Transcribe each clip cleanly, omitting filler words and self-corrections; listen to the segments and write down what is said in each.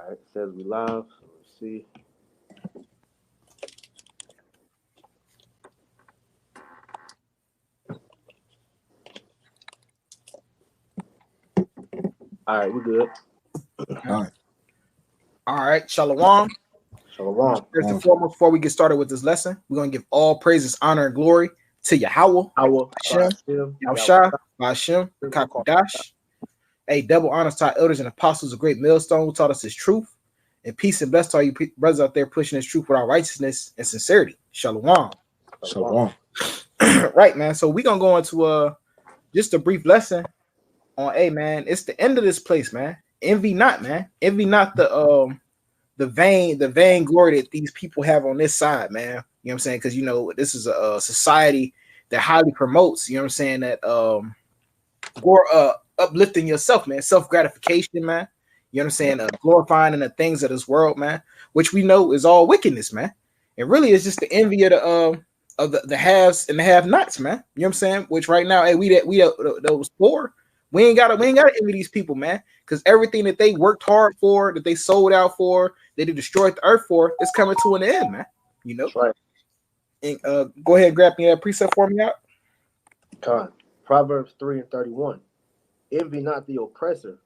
right, it says we live. So let's see. All right, we're good. All right. All right, Shalom. Shalom. First and foremost, before we get started with this lesson, we're going to give all praises, honor, and glory to Yahweh, Our Hashem, Yahushua, Hashem, Kakodash. A double honors to our elders and apostles, a great millstone who taught us his truth. And peace and blessed to all you brothers out there pushing this truth without righteousness and sincerity. Shalom. Shalom. Right, man. So we're going to go into just a brief lesson on, hey, man, it's the end of this place, man. Envy not, man. Envy not the vain glory that these people have on this side, man. You know what I'm saying? Because, you know, this is a society that highly promotes, you know what I'm saying, that uplifting yourself, man, self-gratification, man. You know what I'm saying? Glorifying in the things of this world, man, which we know is all wickedness, man. It really is just the envy of the haves and the have-nots, man. You know what I'm saying? Which right now, hey, we those poor, we ain't gotta envy these people, man, because everything that they worked hard for, that they sold out for, that they destroyed the earth for, is coming to an end, man. You know. That's right. And, go ahead and grab me a precept for me out. Con. Proverbs 3:31. Envy not the oppressor,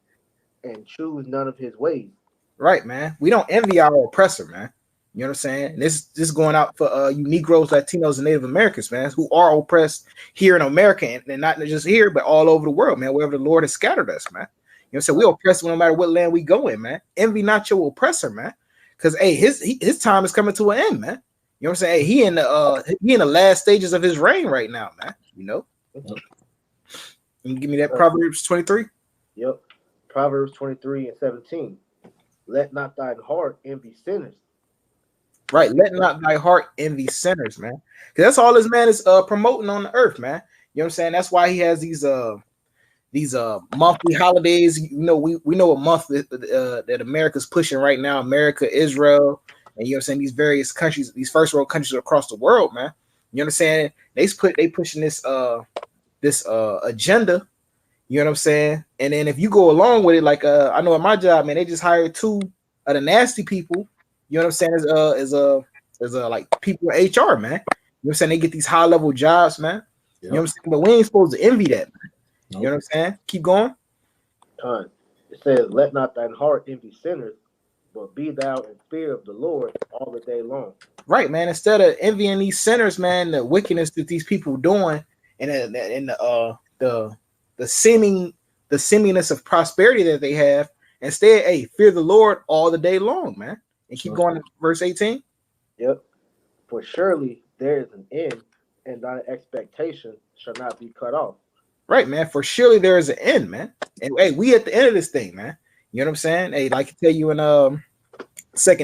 and choose none of his ways. Right, man. We don't envy our oppressor, man. You know what I'm saying? And this is going out for you Negroes, Latinos, and Native Americans, man, who are oppressed here in America, and not just here, but all over the world, man, wherever the Lord has scattered us, man. You know what I'm saying? We oppressed no matter what land we go in, man. Envy not your oppressor, man. Because hey, his time is coming to an end, man. You know what I'm saying? Hey, he in the last stages of his reign right now, man. You know? Can you give me that Proverbs 23? Yep. Proverbs 23:17. Let not thine heart envy sinners. Right. Let not thy heart envy sinners, man. Because that's all this man is promoting on the earth, man. You know what I'm saying? That's why he has these monthly holidays. You know, we know a month that America's pushing right now. America, Israel, and you know what I'm saying, these various countries, these first world countries across the world, man. You know what I'm saying? They pushing this agenda. You know what I'm saying? And then if you go along with it, like I know at my job, man, they just hired two of the nasty people. You know what I'm saying? As like people in HR, man. You know what I'm saying? They get these high level jobs, man. Yep. You know what I'm saying? But we ain't supposed to envy that, man. Nope. You know what I'm saying? Keep going. It says, let not thine heart envy sinners, but be thou in fear of the Lord all the day long. Right, man. Instead of envying these sinners, man, the wickedness that these people doing, and the seemingness of prosperity that they have, instead, hey, fear the Lord all the day long, man. And keep going to verse 18. Yep. For surely there is an end, and thy expectation shall not be cut off. Right, man. For surely there is an end, man. And hey, we at the end of this thing, man. You know what I'm saying? Hey, like I tell you in 2nd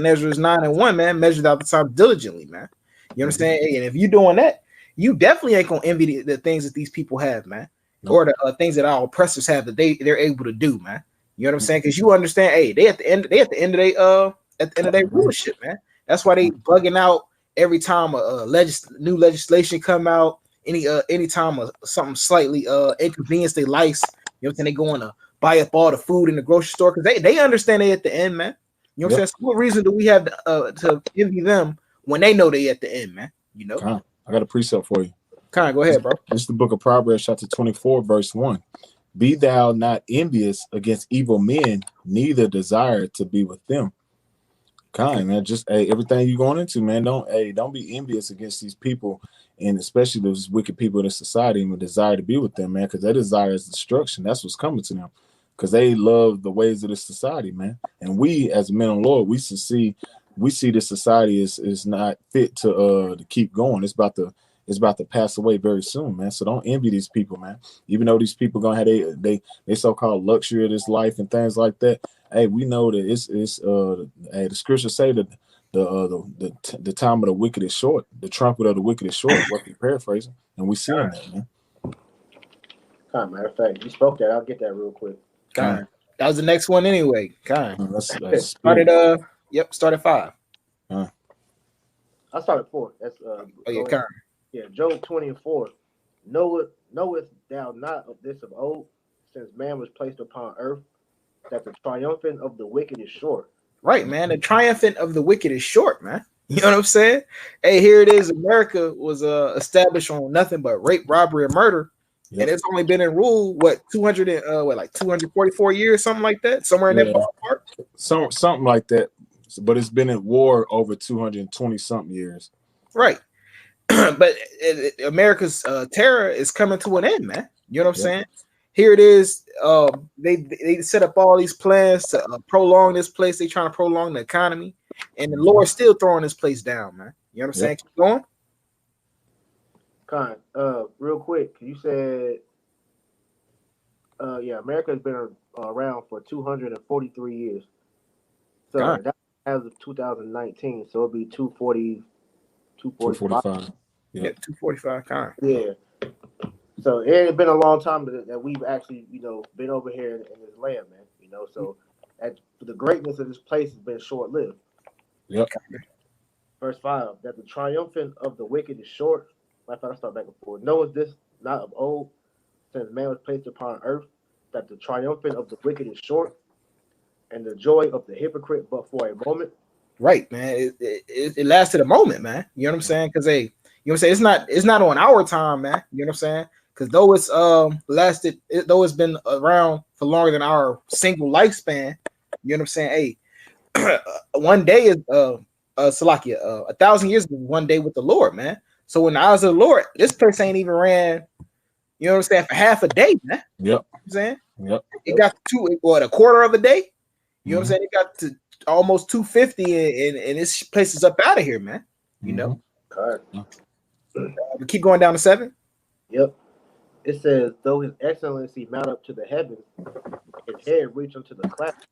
Ezra 9:1, man, measured out the time diligently, man. You know what I'm saying? Hey, and if you're doing that, you definitely ain't gonna envy the things that these people have, man. Nope. Or the things that our oppressors have that they're able to do, man. You know what I'm saying? Because you understand, hey, they at the end of their rulership, man. That's why they bugging out every time a new legislation come out. Anytime something slightly inconvenience their lives, you know what I'm saying? They going to buy up all the food in the grocery store because they understand they at the end, man. You know what I'm saying? So what reason do we have to envy them when they know they at the end, man? You know. I got a precept for you. Go ahead, bro. This is the book of Proverbs, chapter 24, verse 1. Be thou not envious against evil men, neither desire to be with them. Man, just everything you're going into, man. Don't be envious against these people, and especially those wicked people in the society, and desire to be with them, man, because their desire is destruction. That's what's coming to them, because they love the ways of this society, man. And we, as men of the Lord, we see this society is not fit to keep going. It's about to pass away very soon, man. So don't envy these people, man. Even though these people gonna have they so-called luxury of this life and things like that. Hey, we know that it's the scriptures say that the time of the wicked is short. The trumpet of the wicked is short. What we paraphrasing, and we seeing that, man. Matter of fact, you spoke that. I'll get that real quick. That was the next one anyway. Let's started. Started 5. I started 4. That's yeah, Job 20:4. Knowest thou not of this of old, since man was placed upon earth, that the triumphant of the wicked is short, Right, man. The triumphant of the wicked is short, man. You know what I'm saying? Hey, here it is. America was established on nothing but rape, robbery, and murder. Yep. And it's only been in rule, 244 years, something like that, somewhere in that ballpark. Something like that. But it's been at war over 220 something years. Right. But America's terror is coming to an end, man. You know what I'm saying? Here it is. They set up all these plans to prolong this place. They trying to prolong the economy, and the Lord's still throwing this place down, man. You know what I'm saying? Keep going. Con, real quick, you said, America has been around for 243 years. So that's as of 2019. So it'll be 245. Yeah, 245. Con. Yeah. So it had been a long time that we've actually, been over here in this land, man. So the greatness of this place has been short-lived. Yep. Verse 5, that the triumphant of the wicked is short. I start back and forth. Knoweth this not of old, since man was placed upon earth, that the triumphant of the wicked is short, and the joy of the hypocrite but for a moment. Right, man. It lasted a moment, man. You know what I'm saying? Because you know what I'm saying, it's not on our time, man. You know what I'm saying? Because though it's been around for longer than our single lifespan, you know what I'm saying? Hey, one day is Salakia, 1,000 years is one day with the Lord, man. So in the eyes of the Lord, this place ain't even ran, you know what I'm saying, for half a day, man. Yep. You know what I'm saying? Yep. It got a quarter of a day. You know what I'm saying? It got to almost 250, and this place is up out of here, man. You know? Okay. We keep going down to 7. Yep. It says, though his excellency mount up to the heavens, his head reach unto the clouds.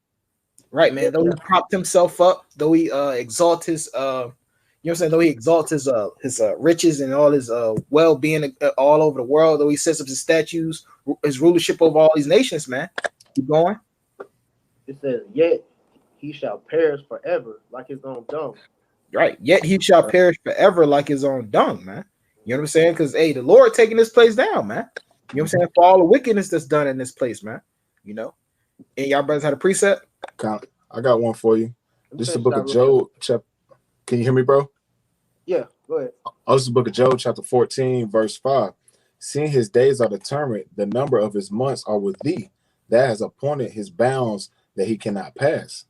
Right, man. Though he propped himself up, though he exalt his you know what I'm saying, though he exalts his riches and all his well-being all over the world, though he sets up his statues, his rulership over all these nations, man. Keep going. It says, yet he shall perish forever like his own dung. Right. Yet he shall perish forever like his own dung, man. You know what I'm saying? Because hey, the Lord taking this place down, man. You know what I'm saying? For all the wickedness that's done in this place, man. You know. And y'all brothers had a precept? I got one for you. This is the book of Job. Can you hear me, bro? Yeah, go ahead. Oh, this is the book of Job, chapter 14, verse 5. Seeing his days are determined, the number of his months are with thee. That has appointed his bounds that he cannot pass.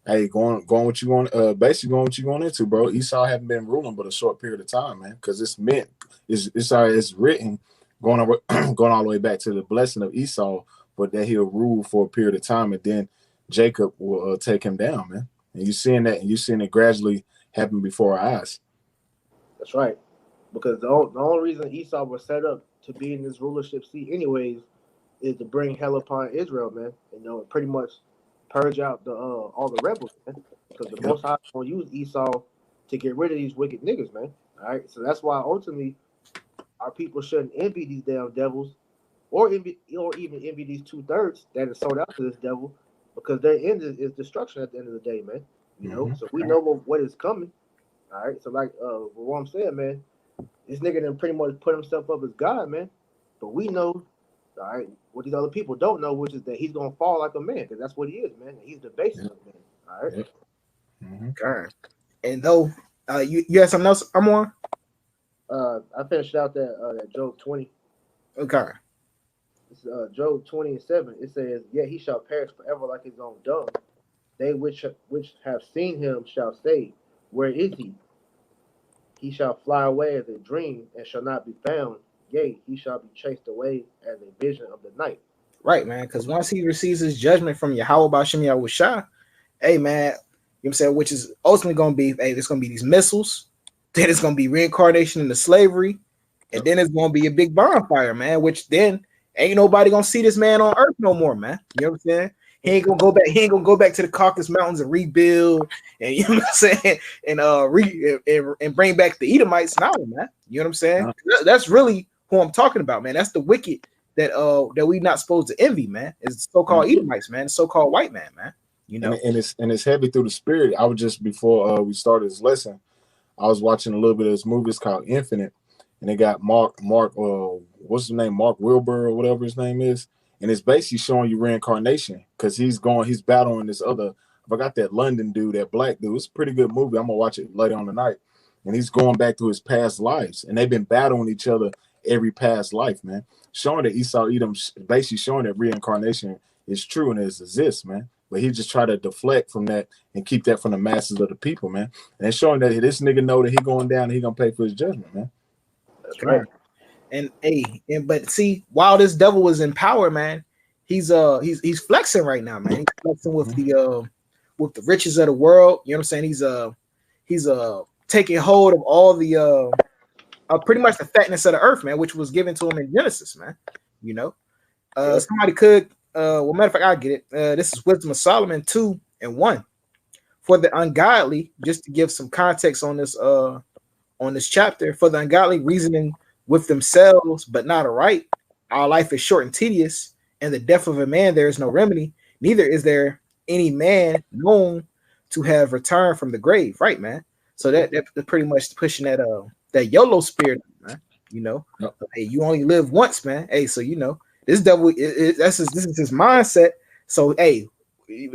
Hey, going what you want, basically going what you going into, bro. Esau haven't been ruling but a short period of time, man, because it's written going all the way back to the blessing of Esau, but that he'll rule for a period of time, and then Jacob will take him down, man. And you're seeing it gradually happen before our eyes. That's right, because the only reason Esau was set up to be in this rulership seat, anyways, is to bring hell upon Israel, man. And pretty much purge out all the rebels, man. Because the Most High gonna use Esau to get rid of these wicked niggas, man. All right, so that's why ultimately our people shouldn't envy these damn devils, or even envy these 2/3 that is sold out to this devil, because their end is destruction at the end of the day, man. You know, so we know what is coming. All right, so like what I'm saying, man, this nigga done pretty much put himself up as God, man. But we know, all right, what these other people don't know, which is that he's gonna fall like a man, because that's what he is, man. He's the basis of man. All right. Okay. And though you had something else, Amor? I finished out that Job 20. Okay. It's, Job 20:7. It says, "Yet he shall perish forever like his own dung. They which have seen him shall say, Where is he? He shall fly away as a dream and shall not be found. Yea, he shall be chased away as a vision of the night." Right, man. Because once he receives his judgment from Yahweh Bashem Yahushua, hey, man, you know what I'm saying, which is ultimately going to be, hey, there's going to be these missiles, then it's going to be reincarnation into slavery, and then it's going to be a big bonfire, man, which then ain't nobody going to see this man on earth no more, man. You know what I'm saying? He ain't gonna go back to the Caucasus Mountains and rebuild, and you know what I'm saying, and bring back the Edomites now, man. You know what I'm saying? That's really who I'm talking about, man. That's the wicked that we not supposed to envy, man. It's so-called Edomites, man. So-called white man, man. You know, and it's heavy through the spirit. I was just before we started this lesson, I was watching a little bit of this movie. It's called Infinite, and it got Mark what's his name, Mark Wilbur or whatever his name is. And it's basically showing you reincarnation, because he's battling this other forgot that London dude, that black dude. It's a pretty good movie. I'm gonna watch it later on tonight. And he's going back to his past lives, and they've been battling each other every past life, man. Showing that Esau Edom, basically showing that reincarnation is true and it exists, man. But he just tried to deflect from that and keep that from the masses of the people, man. And it's showing that this nigga know that he going down and he gonna pay for his judgment, man. That's right. And but see, while this devil was in power, man, he's flexing right now, man. He's flexing with the riches of the world. You know what I'm saying? He's taking hold of all the pretty much the fatness of the earth, man, which was given to him in Genesis, man. You know, somebody could. Well, matter of fact, I get it. This is Wisdom of Solomon 2:1. For the ungodly, just to give some context on this chapter, for the ungodly reasoning with themselves, but not aright. Our life is short and tedious, and the death of a man there is no remedy. Neither is there any man known to have returned from the grave. Right, man. So that's pretty much pushing that YOLO spirit, man. You know, Yep. Hey, you only live once, man. Hey, so you know this devil. This is his mindset. So hey,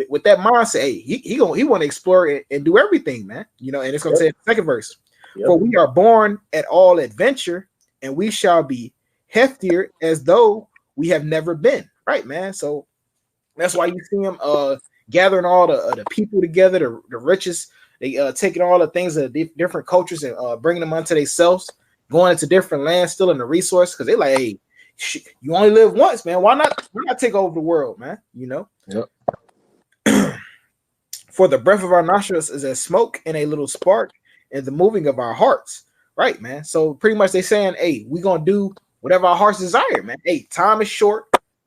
with that mindset, hey, he want to explore it and do everything, man. You know, and it's gonna say in the second verse. Yep. For we are born at all adventure, and we shall be heftier as though we have never been. Right, man. So that's why you see him gathering all the people together, the richest. They taking all the things of different cultures and bringing them onto themselves, going into different lands, stealing the resource because they like, hey, you only live once, man. Why not take over the world, man? You know. Yep. For the breath of our nostrils is as smoke and a little spark, and the moving of our hearts. Right, man. So pretty much they saying, hey, we gonna do whatever our hearts desire, man. Hey, time is short.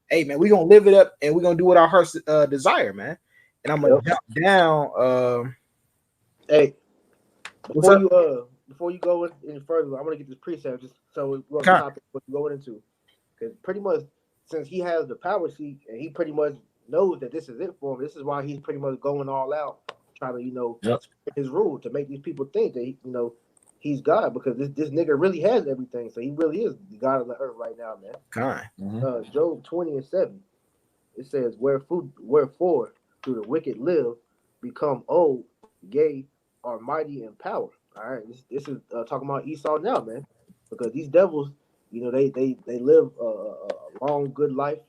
Hey, man, we gonna live it up and we gonna do what our hearts desire, man. And I'm gonna jump down. Hey, before you go any further, I'm gonna get this precept just so we're on topic what you're going into, because pretty much since he has the power seat and he pretty much knows that this is it for him, this is why he's pretty much going all out, trying to Yep. spread his rule to make these people think that he's God, because this nigga really has everything, so he really is the God of the earth right now, man. God. Job 20:7, it says, wherefore do the wicked live, become old, gay, are mighty in power. All right, this is talking about Esau now, man, because these devils, they live a long, good life,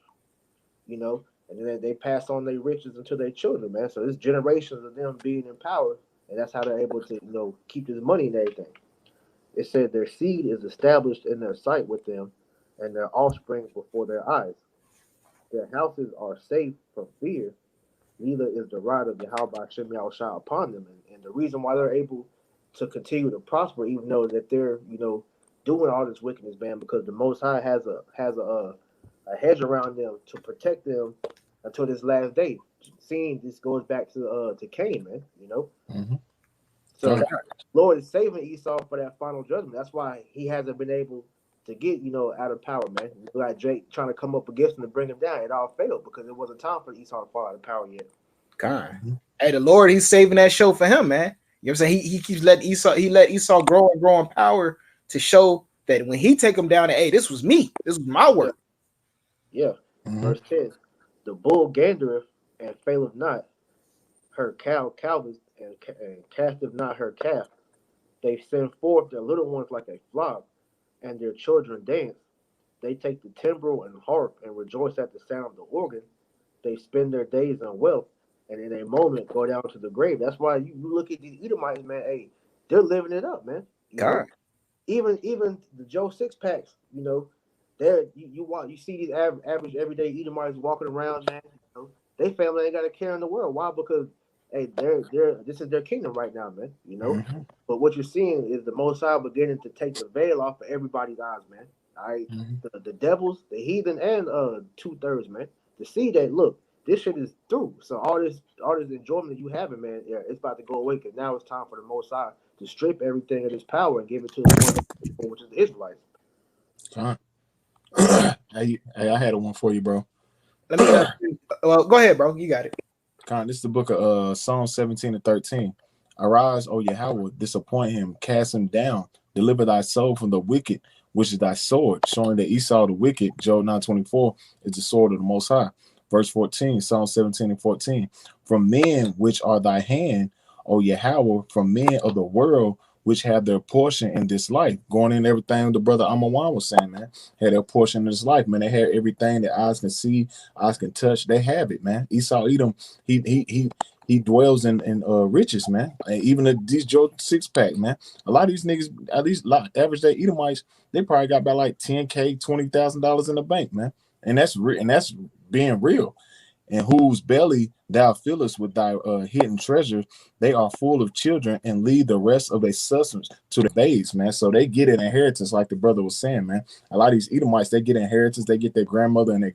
and then they pass on their riches into their children, man. So there's generations of them being in power, and that's how they're able to, keep this money and everything. It said their seed is established in their sight with them, and their offspring before their eyes. Their houses are safe from fear, neither is the rod of Yahweh Shem Yahushua upon them. And the reason why they're able to continue to prosper, even though that they're, doing all this wickedness, man, because the Most High has a hedge around them to protect them until this last day. Seeing this goes back to Cain, man, Mm-hmm. So Lord is saving Esau for that final judgment. That's why he hasn't been able to get, out of power, man. You got Drake trying to come up against him to bring him down. It all failed because it wasn't time for Esau to fall out of power yet. God. Hey, the Lord, he's saving that show for him, man. You know what I'm saying? He keeps letting Esau grow and grow in power to show that when he take him down, hey, this was me. This was my work. Yeah. Mm-hmm. Verse 10. The bull gandereth and faileth not. Her cow calveth and casteth not her calf. They send forth their little ones like a flock, and their children dance. They take the timbrel and harp and rejoice at the sound of the organ. They spend their days in wealth, and in a moment go down to the grave. That's why you look at these Edomites, man. Hey, they're living it up, man. Even the Joe Six Packs, you see these average everyday Edomites walking around, man. They family ain't got a care in the world. Why? Because hey, this is their kingdom right now, man. Mm-hmm. But what you're seeing is the Most High beginning to take the veil off of everybody's eyes, man. All right, the devils, the heathen, and 2/3, man. To see that, look, this shit is through. So all this enjoyment that you having, man, it's about to go away, because now it's time for the Most High to strip everything of this power and give it to the one, which is the Israelites. Hey, I had one for you, bro. Let me. Well, go ahead, bro. You got it. This is the book of Psalm 17:13. Arise, O Yahweh, disappoint him, cast him down, deliver thy soul from the wicked, which is thy sword, showing that Esau the wicked, Job 9:24, is the sword of the Most High. Verse 14, Psalm 17 and 14. From men which are thy hand, O Yahweh, from men of the world which have their portion in this life. Going in everything the brother Amawan was saying, man, had their portion in this life, man. They had everything that eyes can see, eyes can touch. They have it, man. Esau Edom, he dwells in riches, man. And even these Joe 6-pack, man. A lot of these niggas, at least average day Edomites, they probably got about like $10K, $20,000 in the bank, man. And that's being real. And whose belly thou fillest with thy hidden treasures, they are full of children and lead the rest of their substance to the babes, man. So they get an inheritance, like the brother was saying, man. A lot of these Edomites, they get inheritance. They get their grandmother and their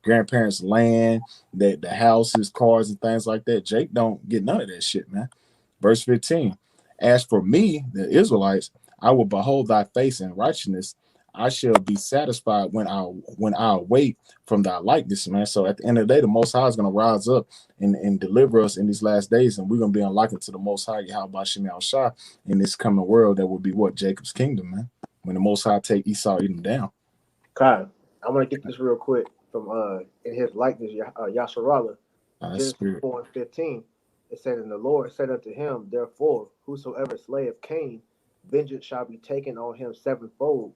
grandparents' land, the houses, cars, and things like that. Jake don't get none of that shit, man. Verse 15, as for me, the Israelites, I will behold thy face in righteousness. I shall be satisfied when I awake from thy likeness, man. So at the end of the day, the Most High is going to rise up and deliver us in these last days, and we're going to be unlikened to the Most High, Yahweh Shem Shah, in this coming world that will be what? Jacob's kingdom, man. When the Most High take Esau, eat him down. God, I want to get this real quick from in his likeness, Yasharallah, Genesis 4 and 15. It said, and the Lord said unto him, therefore, whosoever slayeth Cain, vengeance shall be taken on him sevenfold.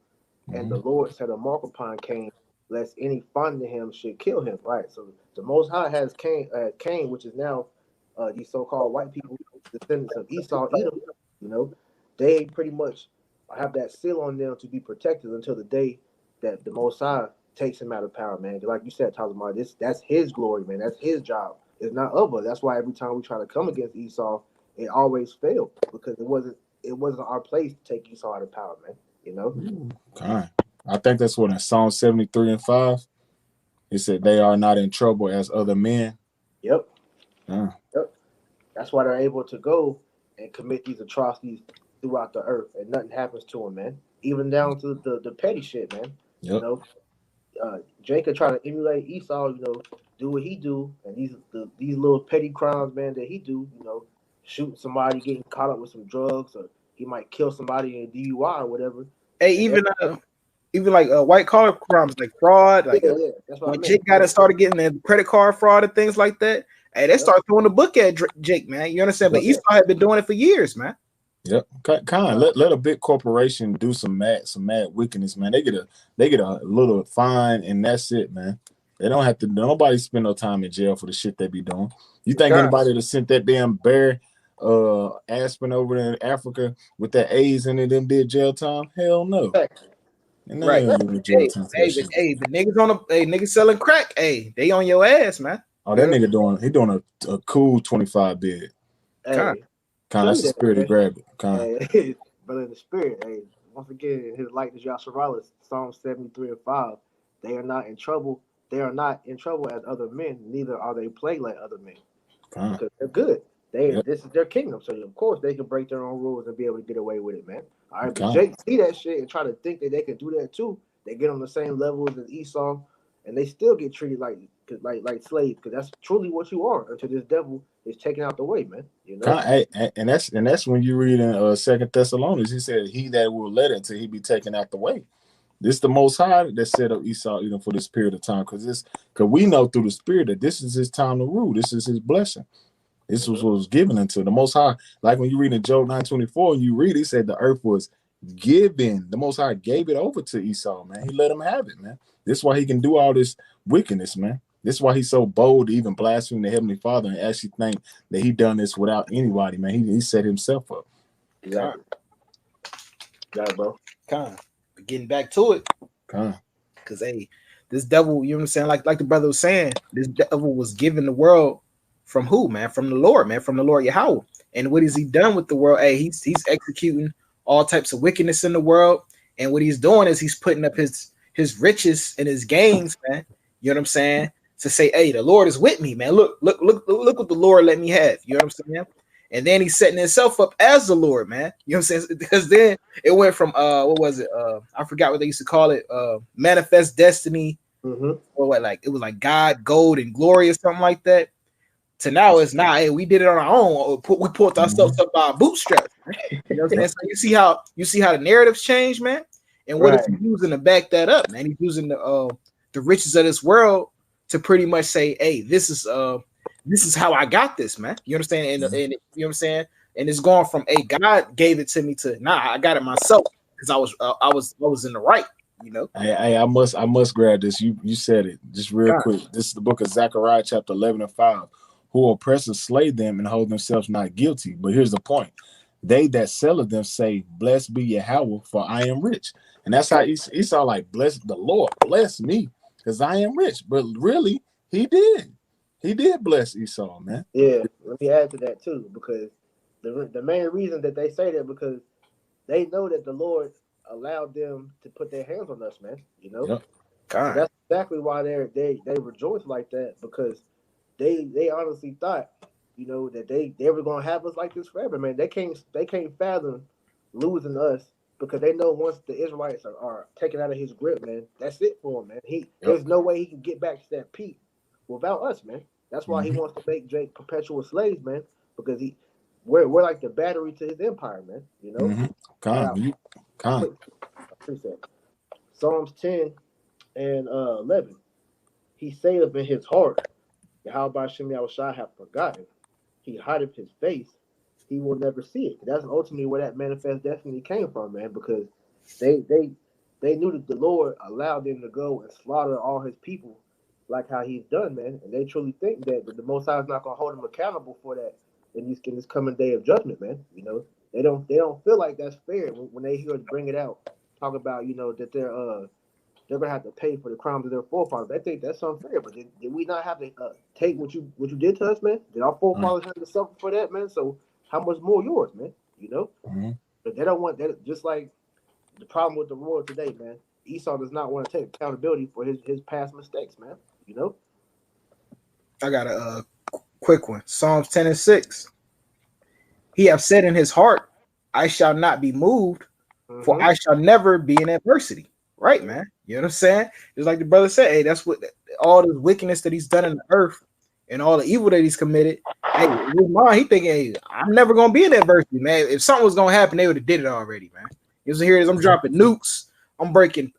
And the Lord set a mark upon Cain, lest any finding him should kill him. Right. So the Most High has Cain, which is now these so-called white people, descendants of Esau, Edom. You know, they pretty much have that seal on them to be protected until the day that the Most High takes him out of power, man. Like you said, Tazamar, that's his glory, man. That's his job. It's not of us. That's why every time we try to come against Esau, it always failed because it wasn't our place to take Esau out of power, man. You know, okay. I think that's what in Psalm 73 and 5. It said they are not in trouble as other men. Yep. Yep. That's why they're able to go and commit these atrocities throughout the earth, and nothing happens to them, man. Even down to the petty shit, man. Yep. You know, Jacob trying to emulate Esau. You know, do what he do, and these little petty crimes, man, that he do. You know, shooting somebody, getting caught up with some drugs, or he might kill somebody in DUI or whatever. Hey, even like white collar crimes like fraud, like yeah. That's what when Jake got started getting the credit card fraud and things like that. Hey, they start throwing the book at Jake, man. You understand? But Esau had been doing it for years, man. Yep. Let a big corporation do some mad wickedness, man. They get a little fine and that's it, man. They don't have to. Nobody spend no time in jail for the shit they be doing. You think anybody that sent that damn bear Aspen over in Africa with that AIDS in it and did jail time? Hell no. Right. Hey, the niggas niggas selling crack. Hey, they on your ass, man. Oh, that nigga doing a cool 25 bid. Hey, that's the spirit to grab it. Hey, but in the spirit, hey, once again, his likeness Yasharallah, Psalm 73 and 5. They are not in trouble. They are not in trouble as other men, neither are they plagued like other men. Because they're good. This is their kingdom, so of course they can break their own rules and be able to get away with it, man. All right, but Jake see that shit and try to think that they can do that too. They get on the same levels as Esau, and they still get treated like slaves, because that's truly what you are until this devil is taken out the way, man. You know, and that's when you read in 2 Thessalonians, he said, "He that will let it till he be taken out the way." This the Most High that set up Esau even for this period of time, because we know through the Spirit that this is his time to rule. This is his blessing. This was what was given unto the Most High. Like when you read in Job 9:24, and you read, he said the earth was given. The Most High gave it over to Esau, man. He let him have it, man. This is why he can do all this wickedness, man. This is why he's so bold to even blaspheme the Heavenly Father and actually think that he done this without anybody, man. He set himself up. Yeah. Got it, bro. Getting back to it. Because hey, this devil, you know what I'm saying? Like the brother was saying, this devil was given the world from who, man? From the Lord, man, from the Lord Yahweh. And what has he done with the world? Hey, he's executing all types of wickedness in the world. And what he's doing is he's putting up his riches and his gains, man. You know what I'm saying? To say, hey, the Lord is with me, man. Look what the Lord let me have. You know what I'm saying? And then he's setting himself up as the Lord, man. You know what I'm saying? Because then it went from what was it? I forgot what they used to call it. Manifest destiny. Or what, like it was like God, gold, and glory or something like that. To now it's not. Hey, we did it on our own. We pulled ourselves up by our bootstraps. You know what I'm saying? So you see how the narratives change, man. And what is he using to back that up, man? He's using the riches of this world to pretty much say, hey, this is how I got this, man. You understand? And you know what I'm saying? And it's going from, hey, God gave it to me to, nah, I got it myself because I was in the right, you know. Hey, I must grab this. You said it just real quick. This is the book of Zechariah, chapter 11:5. Who oppressors slay them and hold themselves not guilty. But here's the point: they that selleth them say, "Blessed be Yahweh, for I am rich." And that's how Esau like, bless the Lord, bless me, because I am rich. But really, he did bless Esau, man. Yeah, let me add to that too, because the main reason that they say that because they know that the Lord allowed them to put their hands on us, man. You know, Yep. So that's exactly why they rejoice like that, because they honestly thought, you know, that they were gonna have us like this forever, man. They can't fathom losing us, because they know once the Israelites are taken out of his grip, man, that's it for him, man. There's no way he can get back to that peak without us, man. That's why he wants to make Jake perpetual slaves, man, because we're like the battery to his empire, man. You know. Con. Psalms 10 and 11. He saith in his heart, Yahweh Shem Yahushua have forgotten. He hideth his face. He will never see it. That's ultimately where that manifest destiny came from, man, because they knew that the Lord allowed them to go and slaughter all his people like how he's done, man. And they truly think that the Most High is not going to hold them accountable for that in this coming day of judgment, man. You know, they don't feel like that's fair when they hear us bring it out, talk about, you know, that they're gonna have to pay for the crimes of their forefathers. They think that's unfair, but did we not have to take what you did to us, man? Did our forefathers have to suffer for that, man? So how much more yours, man? You know, but they don't want that. Just like the problem with the world today, man. Esau does not want to take accountability for his past mistakes, man. You know. I got a quick one. Psalms 10 and 6. He have said in his heart, I shall not be moved, for I shall never be in adversity. Right, man. You know what I'm saying? Just like the brother said, hey, that's what all this wickedness that he's done in the earth and all the evil that he's committed. Hey, in his mind, he thinking, hey, I'm never gonna be in adversity, man. If something was gonna happen, they would have did it already, man. You see, here it is. I'm dropping nukes. I'm breaking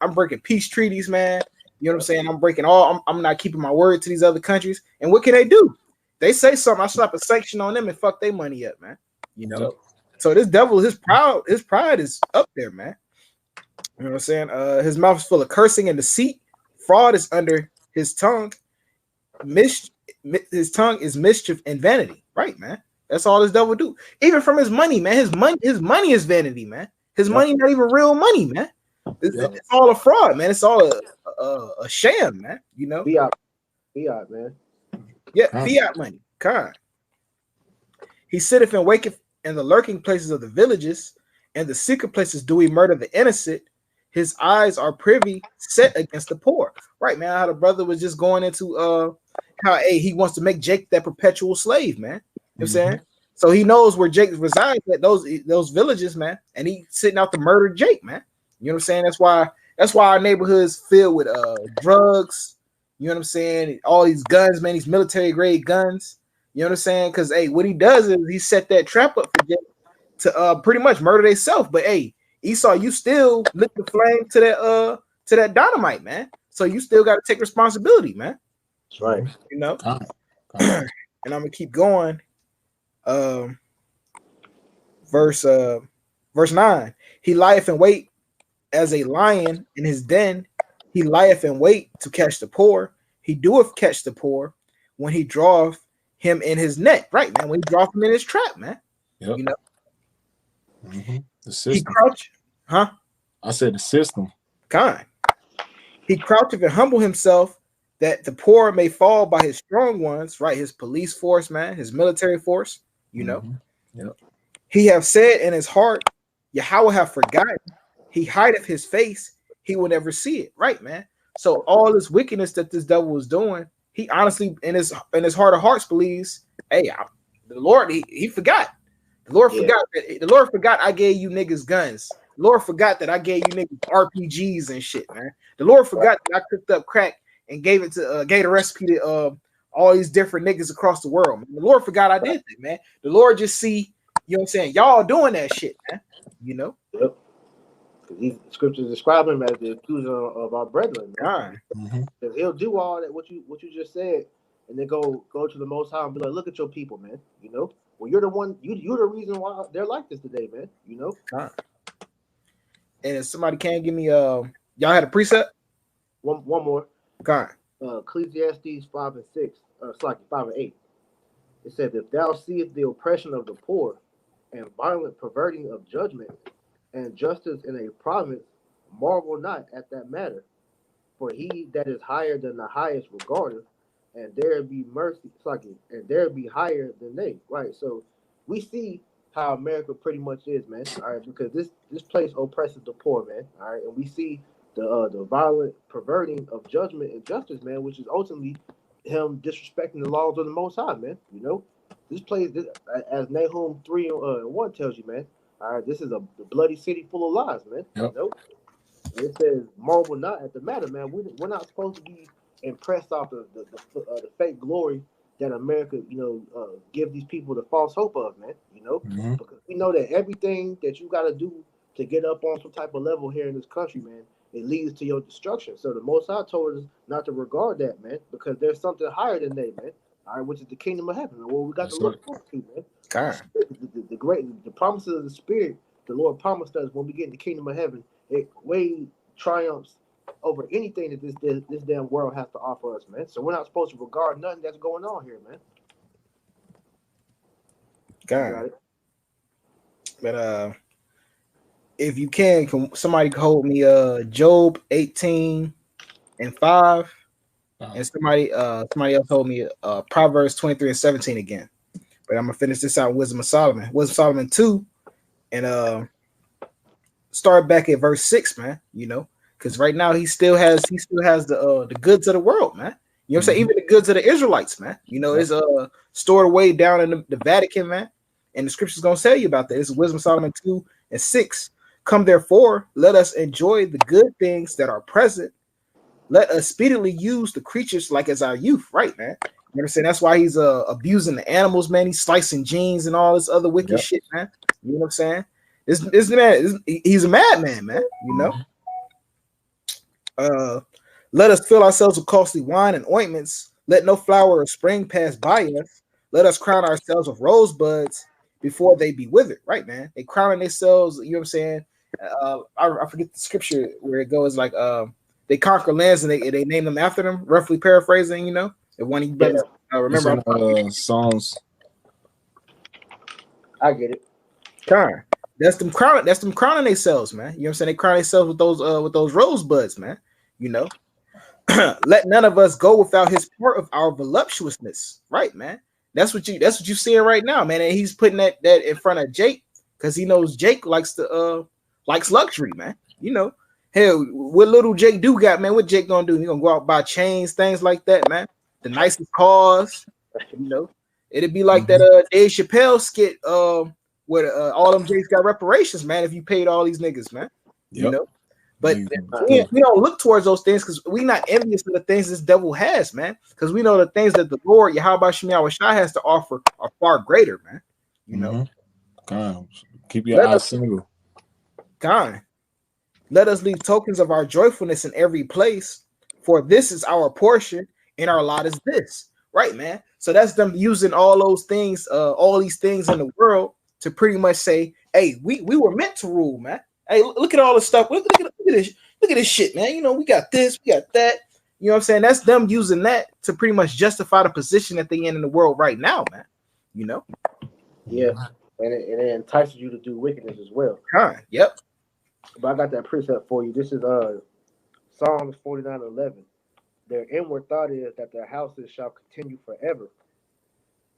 peace treaties, man. You know what I'm saying? I'm breaking I'm not keeping my word to these other countries. And what can they do? They say something, I slap a sanction on them and fuck their money up, man. You know. So this devil, his pride is up there, man. You know what I'm saying? His mouth is full of cursing and deceit. Fraud is under his tongue. His tongue is mischief and vanity. Right, man. That's all this devil do. Even from his money, man. His money is vanity, man. His money not even real money, man. It's all a fraud, man. It's all a sham, man. You know? Fiat, man. Yeah, fiat money. God. He sitteth and waketh in the lurking places of the villages, and the secret places do he murder the innocent. His eyes are privy set against the poor. Right, man. How the brother was just going into how he wants to make Jake that perpetual slave, man. You know what I'm saying? So he knows where Jake resides at those villages, man. And he sitting out to murder Jake, man. You know what I'm saying? That's why our neighborhoods filled with drugs. You know what I'm saying? All these guns, man, these military grade guns. You know what I'm saying? Because hey, what he does is he set that trap up for Jake to pretty much murder themselves. But hey, Esau, you still lit the flame to that dynamite, man. So you still got to take responsibility, man. That's right. You know. And I'm gonna keep going. Verse 9. He lieth in wait as a lion in his den. He lieth in wait to catch the poor. He doeth catch the poor when he draweth him in his net. Right, man. When he draweth him in his trap, man. Yep. You know. The system. He crouch, huh? I said the system. Kind. He croucheth and humble himself that the poor may fall by his strong ones, right? His police force, man, his military force, you know. Yep. He have said in his heart, Yahweh have forgotten. He hideth his face, he will never see it. Right, man. So all this wickedness that this devil was doing, he honestly in his heart of hearts believes, hey, the Lord, he forgot. The Lord forgot that the Lord forgot I gave you niggas guns. The Lord forgot that I gave you niggas RPGs and shit, man. The Lord forgot that I cooked up crack and gave the recipe to all these different niggas across the world. Man. The Lord forgot I did that, man. The Lord just see, you know what I'm saying? Y'all doing that shit, man. You know? Yep. Because these scriptures describe him as the accuser of our brethren, man. Because he'll do all that what you just said, and then go to the Most High and be like, look at your people, man. You know, well, you're the one, you're the reason why they're like this today, man. You know. And if somebody can give me y'all had a precept? One more. God. Ecclesiastes 5 and 6, it's like 5 and 8. It says, if thou seest the oppression of the poor, and violent perverting of judgment, and justice in a province, marvel not at that matter. For he that is higher than the highest regardeth, and there be mercy, and there be higher than they. Right. So we see how America pretty much is, man. All right, because this place oppresses the poor, man. All right, and we see the violent perverting of judgment and justice, man, which is ultimately him disrespecting the laws of the Most High, man. You know, this place, as Nahum 3 and 1 tells you, man. All right, this is the bloody city full of lies, man. Yep. You know, and it says marvel not at the matter, man. We're not supposed to be impressed off the fake glory that America, give these people the false hope of, man. You know, because we know that everything that you got to do to get up on some type of level here in this country, man, it leads to your destruction. So the Most High told us not to regard that, man, because there's something higher than they, man. All right, which is the kingdom of heaven, and what we got to look forward to, man. The promises of the Spirit, the Lord promised us when we get in the kingdom of heaven, it way triumphs over anything that this damn world has to offer us, man. So we're not supposed to regard nothing that's going on here, man. God. But if you can somebody hold me Job 18 and 5, and somebody else hold me Proverbs 23 and 17 again. But I'm gonna finish this out with Wisdom of Solomon. Wisdom of Solomon 2, and start back at verse 6, man. You know, because right now he still has the goods of the world, man. You know what I'm saying? Even the goods of the Israelites, man. You know, it's stored away down in the Vatican, man. And the scripture's gonna tell you about that. It's Wisdom of Solomon 2 and 6. Come therefore, let us enjoy the good things that are present. Let us speedily use the creatures like as our youth, right, man? You know what I'm saying? That's why he's abusing the animals, man. He's slicing jeans and all this other wicked shit, man. You know what I'm saying? This man, he's a madman, man. You know. Let us fill ourselves with costly wine and ointments. Let no flower or spring pass by us. Let us crown ourselves with rosebuds before they be withered, right, man? They crowning themselves. You know what I'm saying? I forget the scripture where it goes like they conquer lands and they name them after them, roughly paraphrasing, you know. The one you remember Psalms. I get it. That's them crowning themselves, man. You know what I'm saying? They crown themselves with those rosebuds, man. You know. Let none of us go without his part of our voluptuousness, right, man? That's what you seeing right now, man. And he's putting that in front of Jake because he knows Jake likes luxury, man. You know, hell, what little Jake do got, man? What Jake gonna do? He gonna go out buy chains, things like that, man. The nicest cars, you know. It'd be like that Dave Chappelle skit where all them Jakes got reparations, man. If you paid all these niggas, man, you know. But we don't look towards those things because we're not envious of the things this devil has, man. Because we know the things that the Lord Yahweh Shem Yahweh Shai has to offer are far greater, man. You know. Keep your eyes single. Let us leave tokens of our joyfulness in every place, for this is our portion, and our lot is this. Right, man. So that's them using all those things, all these things in the world to pretty much say, hey, we were meant to rule, man. Hey, look at all this stuff. Look at this shit, man. You know, we got this, we got that. You know what I'm saying? That's them using that to pretty much justify the position that they in the world right now, man. You know? Yeah. And it entices you to do wickedness as well. Yep. But I got that precept for you. This is Psalms 49:11. Their inward thought is that their houses shall continue forever,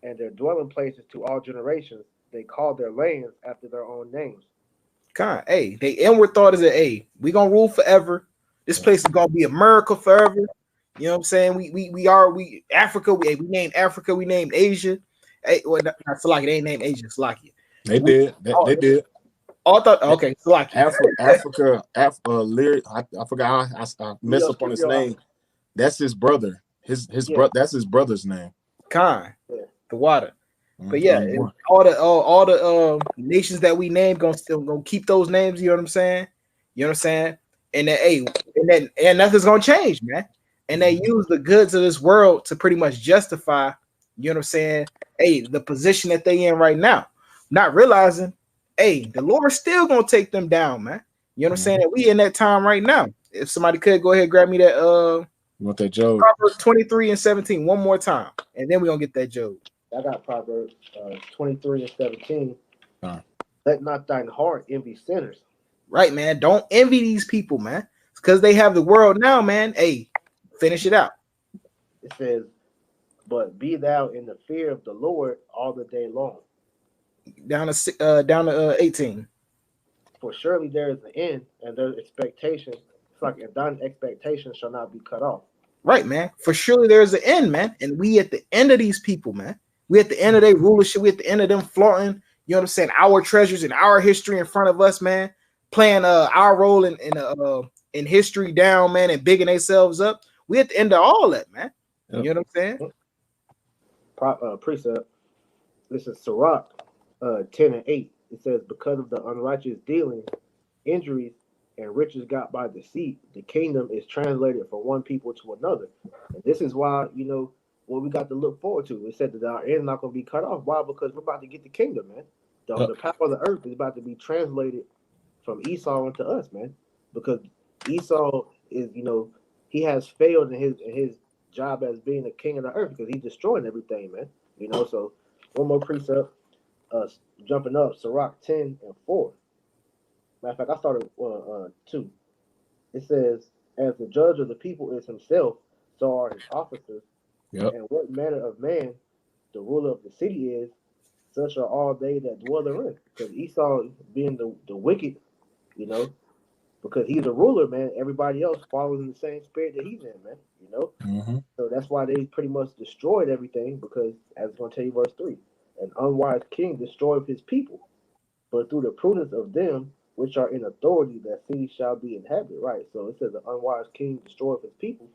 and their dwelling places to all generations. They call their lands after their own names. Hey, they inward thought is that, hey, we gonna rule forever. This place is gonna be America forever. You know what I'm saying? We Africa. We named Africa. We named Asia. Hey, well, not Slovakia. They ain't named Asia. Slovakia. They did. They did. Oh, I thought. Okay, Slovakia. Africa. I forgot. I messed up on his name. That's his brother. His brother. That's his brother's name. The water. But yeah, all the nations that we named gonna keep those names. You know what I'm saying? You know what I'm saying? And that, hey, and nothing's gonna change, man. And they use the goods of this world to pretty much justify, you know what I'm saying? Hey, the position that they in right now, not realizing, hey, the Lord's still gonna take them down, man. You know what I'm saying? And we in that time right now. If somebody could go ahead and grab me that You want that Job? Proverbs 23 and 17 one more time, and then we're gonna get that Job. I got Proverbs 23 and 17. Let not thine heart envy sinners. Right, man. Don't envy these people, man. It's because they have the world now, man. Hey, finish it out. It says, but be thou in the fear of the Lord all the day long. Down to 18. For surely there is an end, and their expectation, it's like, and thine expectation shall not be cut off. Right, man. For surely there is an end, man. And we at the end of these people, man. We at the end of their rulership. We at the end of them flaunting, you know what I'm saying, our treasures and our history in front of us, man. Playing our role in history down, man, and bigging themselves up. We at the end of all that, man. Yep. You know what I'm saying? Precept. This is Sirach 10 and 8. It says, because of the unrighteous dealings, injuries, and riches got by deceit, the kingdom is translated from one people to another. And this is why, you know, what we got to look forward to. It said that our end is not going to be cut off. Why? Because we're about to get the kingdom, man. The power of the earth is about to be translated from Esau into us, man. Because Esau is, you know, he has failed in his job as being the king of the earth because he's destroying everything, man. You know, so one more precept, jumping up, Sirach 10 and 4. Matter of fact, I started 2. It says, as the judge of the people is himself, so are his officers. Yep. And what manner of man the ruler of the city is, such are all they that dwell therein. Because Esau being the wicked, you know, because he's a ruler, man, everybody else follows in the same spirit that he's in, man, you know. Mm-hmm. So that's why they pretty much destroyed everything, because, as it's going to tell you, verse 3, an unwise king destroyed his people, but through the prudence of them which are in authority, that city shall be inhabited. Right. So it says an unwise king destroyed his people.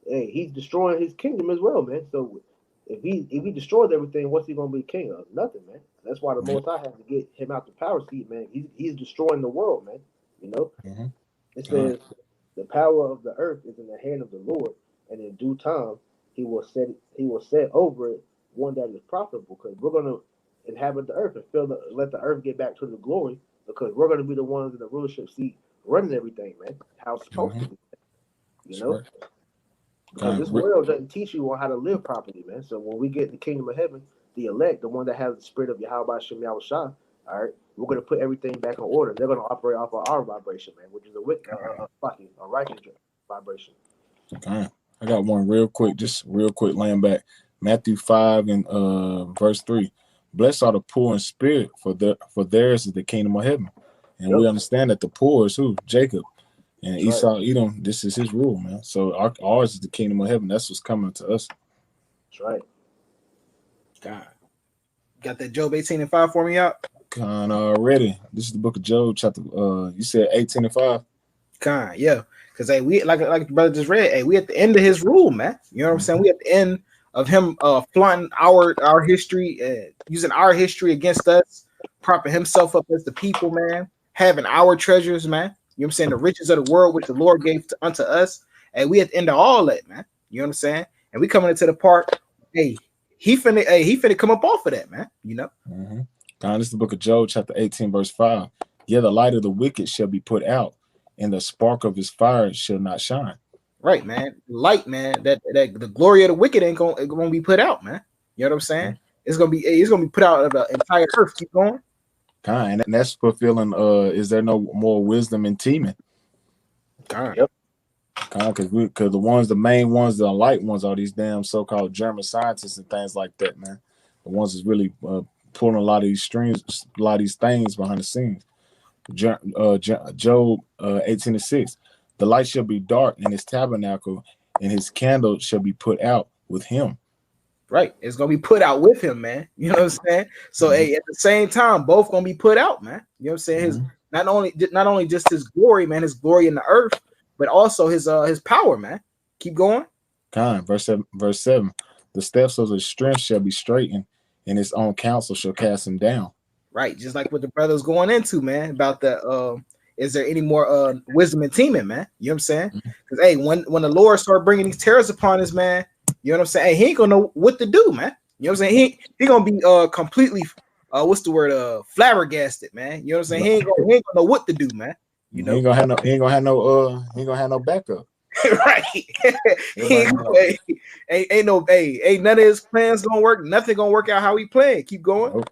Hey, he's destroying his kingdom as well, man. So if he destroys everything, what's he gonna be king of? Nothing, man. That's why the Most High has to get him out the power seat, man. He's destroying the world, man. You know. Mm-hmm. It says the power of the earth is in the hand of the Lord, and in due time he will set over it one that is profitable. Because we're gonna inhabit the earth and let the earth get back to the glory. Because we're gonna be the ones in the rulership seat running everything, man. How it's supposed to be, you know. Because this world doesn't teach you on how to live properly, man. So when we get the kingdom of heaven, the elect, the one that has the spirit of Yahweh Shem Yahushua, all right, we're going to put everything back in order. They're going to operate off of our vibration, man, which is a righteous vibration. Okay. I got one real quick, laying back. Matthew 5 and verse 3. Blessed are the poor in spirit, for theirs is the kingdom of heaven. And we understand that the poor is who? Jacob. And Esau, Edom, this is his rule, man. So ours is the kingdom of heaven. That's what's coming to us. That's right. God. Got that Job 18 and 5 for me out? Con already. This is the book of Job, chapter you said 18 and 5. Con, yeah. Because hey, we like the brother just read, hey, we at the end of his rule, man. You know what I'm saying? We at the end of him flaunting our history, using our history against us, propping himself up as the people, man, having our treasures, man. You know what I'm saying? The riches of the world, which the Lord gave unto us. And we at the end of all that, man. You know what I'm saying? And we coming into the part, he finna come up off of that, man. You know? Mm-hmm. This is the book of Job, chapter 18, verse 5. Yeah, the light of the wicked shall be put out, and the spark of his fire shall not shine. Right, man. Light, man. That the glory of the wicked ain't gonna be put out, man. You know what I'm saying? Mm-hmm. It's gonna be put out of the entire earth. Keep going. And that's fulfilling. Is there no more wisdom in teaming? Yep. Because the main ones, the light ones, are these damn so-called German scientists and things like that, man. The ones that's really pulling a lot of these strings, a lot of these things behind the scenes. Job 18 and 6. The light shall be dark in his tabernacle, and his candle shall be put out with him. Right, it's gonna be put out with him, man. You know what I'm saying? So, hey, at the same time, both gonna be put out, man. You know what I'm saying? His not only just his glory, man, his glory in the earth, but also his power, man. Keep going. Verse 7. The steps of his strength shall be straightened, and his own counsel shall cast him down. Right, just like what the brother's going into, man, about the is there any more wisdom in teaming, man? You know what I'm saying? Because hey, when the Lord started bringing these terrors upon us, man, you know what I'm saying? Hey, he ain't gonna know what to do, man. You know what I'm saying? He gonna be completely what's the word? Flabbergasted, man. You know what I'm saying? He ain't gonna know what to do, man. You know, he ain't gonna have no backup. Right. ain't none of his plans gonna work. Nothing gonna work out how he playing. Keep going. Nope.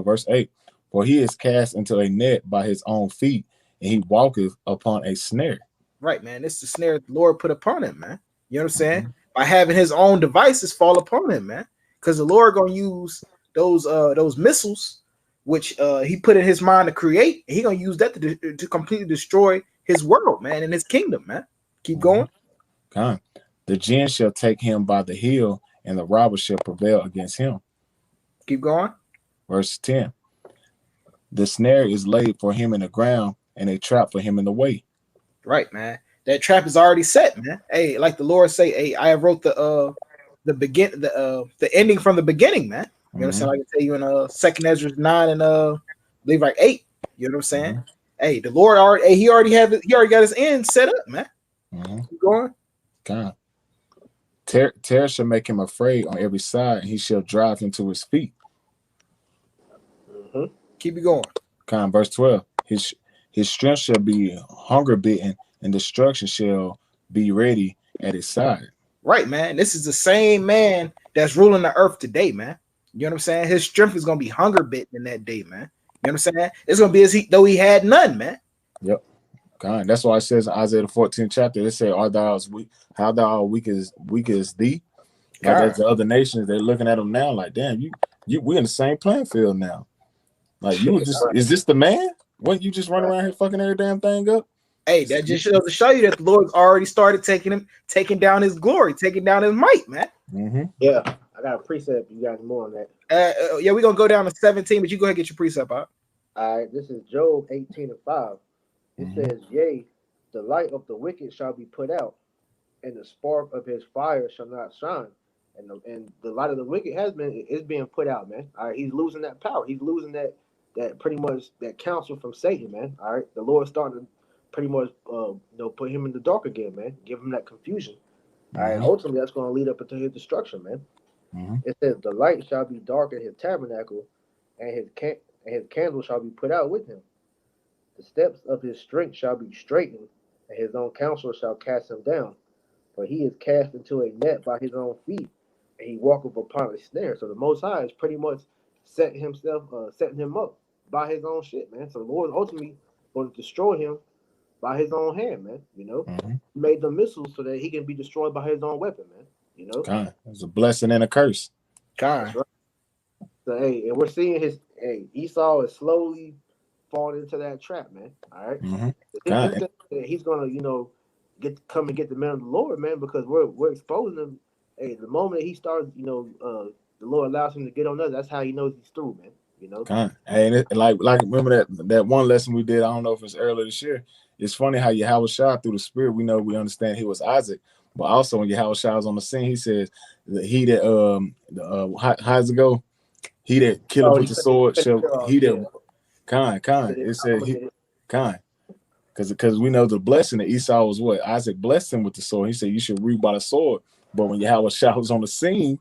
Verse 8. For he is cast into a net by his own feet, and he walketh upon a snare. Right, man. This is the snare the Lord put upon him, man. You know what I'm saying? By having his own devices fall upon him, man. Because the Lord gonna use those missiles, which he put in his mind to create, and he gonna use that to completely destroy his world, man, and his kingdom, man. Keep going. God. The jinn shall take him by the heel, and the robber shall prevail against him. Keep going. Verse 10. The snare is laid for him in the ground, and a trap for him in the way. Right, man. That trap is already set, man. Hey, like the Lord say, hey, I wrote the ending from the beginning, man. You know what I'm saying? Like I tell you in 2nd Ezra 9 and I believe like 8. You know what I'm saying? Hey, the Lord already got his end set up, man. Keep going. God. Terror shall make him afraid on every side, and he shall drive him to his feet. Keep it going. Verse 12. His strength shall be hunger bitten, and destruction shall be ready at his side. Right, man. This is the same man that's ruling the earth today, man. You know what I'm saying? His strength is gonna be hunger bitten in that day, man. You know what I'm saying? It's gonna be as though he had none, man. Yep. God. That's why it says in Isaiah the 14th chapter, they say, "Art thou as weak? How thou art weak as thee?" Like as the other nations, they're looking at him now, like, damn, we in the same playing field now. Like you was just, is this the man? What, you just run around here fucking every damn thing up? Hey, that just shows to show you that the Lord's already started taking down his glory, taking down his might, man. Yeah, I got a precept. You got more on that? Yeah, we're gonna go down to 17, but you go ahead and get your precept out. All right, this is Job 18:5. It says, "Yea, the light of the wicked shall be put out, and the spark of his fire shall not shine." And the light of the wicked is being put out, man. All right, he's losing that power. He's losing that pretty much that counsel from Satan, man. All right, the Lord's starting to pretty much put him in the dark again, man. Give him that confusion. All right, ultimately that's going to lead up into his destruction, man. It says, "The light shall be dark in his tabernacle, and his candle shall be put out with him. The steps of his strength shall be straightened, and his own counsel shall cast him down. For he is cast into a net by his own feet, and he walketh upon a snare." So the Most High is pretty much setting him up by his own shit, man. So the Lord ultimately going to destroy him by his own hand, man. You know, he made the missiles so that he can be destroyed by his own weapon, man. You know, it's a blessing and a curse. Right. So hey, and we're seeing Esau is slowly falling into that trap, man. All right, he's gonna come and get the man of the Lord, man, because we're exposing him. Hey, the moment he starts, the Lord allows him to get on us. That's how he knows he's through, man. You know. And like remember that one lesson we did. I don't know if it's earlier this year. It's funny how Yahweh Shah through the Spirit, we understand he was Isaac, but also when Yahweh Shah was on the scene, he says that he that how's it go? He that killeth with the sword shall he that It said he because we know the blessing that Esau was what Isaac blessed him with the sword. He said you should reap by the sword, but when Yahweh Shah was on the scene,